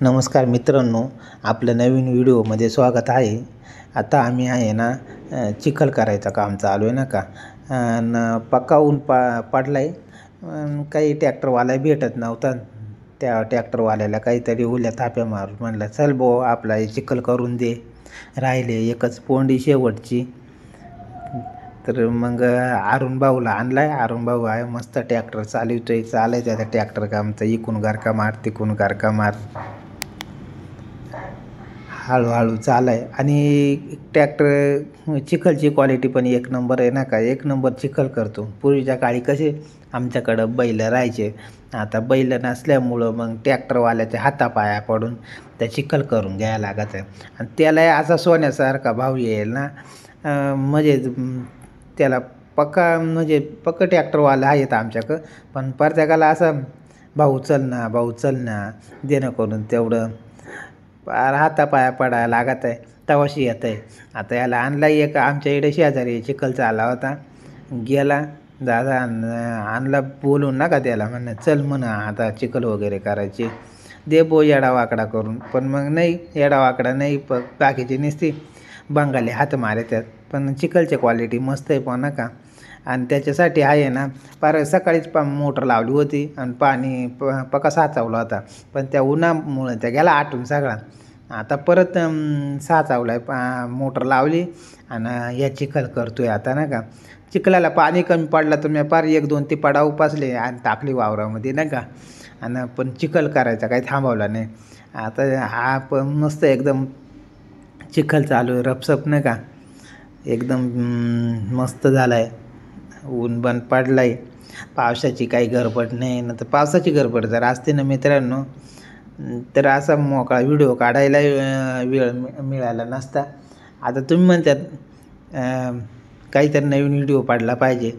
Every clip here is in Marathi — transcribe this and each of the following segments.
नमस्कार मित्रांनो, आपल्या नवीन व्हिडिओमध्ये स्वागत आहे। आता आम्ही आहे ना चिखल करायचं काम चालू आहे ना का पक्का ऊन पडलाय। काही ट्रॅक्टरवाला भेटत नव्हता। त्या ट्रॅक्टरवाल्याला काहीतरी उल्या थाप्या मारून म्हणलं चल बो आपला चिखल करून दे, राहिले एकच पोंडी शेवटची। तर मग अरुण भाऊला आणलाय। अरुण भाऊ आहे मस्त ट्रॅक्टर चालवतोय, चालायचं त्या ट्रॅक्टर कामचं, इकून गारका मार तिकून गारका मार, हळूहळू चालाय। आणि ट्रॅक्टर चिखलची क्वालिटी पण एक नंबर आहे ना का, एक नंबर चिखल करतो। पूर्वीच्या काळी कसे आमच्याकडं बैल राहायचे, आता बैल नसल्यामुळं मग ट्रॅक्टरवाल्याच्या हातापाया पडून त्या चिखल करून घ्यायला लागत आहे। आणि त्याला असा सोन्यासारखा भाव येईल ना, म्हणजे त्याला पक्का म्हणजे पक्का ट्रॅक्टरवाला आहेत आमच्याकडं। पण प्रत्येकाला असं भाऊ चल ना देणं करून तेवढं हातापाया पडायला लागत आहे, तवाशी येत आहे। आता याला आणला एक आमच्या इकडे शेजारी चिखलचा आला होता, गेला दादा आणला बोलून नका त्याला म्हणा चल म्हणा आता चिखल वगैरे करायची, दे बो येडावाकडा करून। पण मग नाही, येडावाकडा नाही, बाकीची नुसती बंगाली हात मारतात। पण चिखलची क्वालिटी मस्त आहे पण का। आणि त्याच्यासाठी आहे ना पार सकाळीच मोटर लावली होती आणि पाणी पक्का साचवला होता, पण त्या उन्हामुळं त्या गेला आटून सगळा। आता परत साचवलाय, मोटर लावली आणि या चिखल करतोय आता ना का। चिखलाला पाणी कमी पडलं तर मी पार एक दोन ती पडा उपासले आणि टाकली वावरामध्ये ना का। आणि पण चिखल करायचा काही थांबवला नाही। आता हा पण मस्त एकदम चिखल चालू आहे रपसप ना का, एकदम मस्त झालाय। ऊन बंद पडलाय, पावसाची काही गडबड नाही ना। तर पावसाची गडबड जर असते ना मित्रांनो तर असा मोकळा व्हिडिओ काढायला वेळ मिळाला नसता। आता तुम्ही म्हणतात काहीतरी नवीन व्हिडिओ पाडला पाहिजे,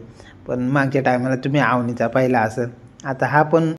पण मागच्या टायमाला तुम्ही आवनीचा पाहिला असेल, आता हा पण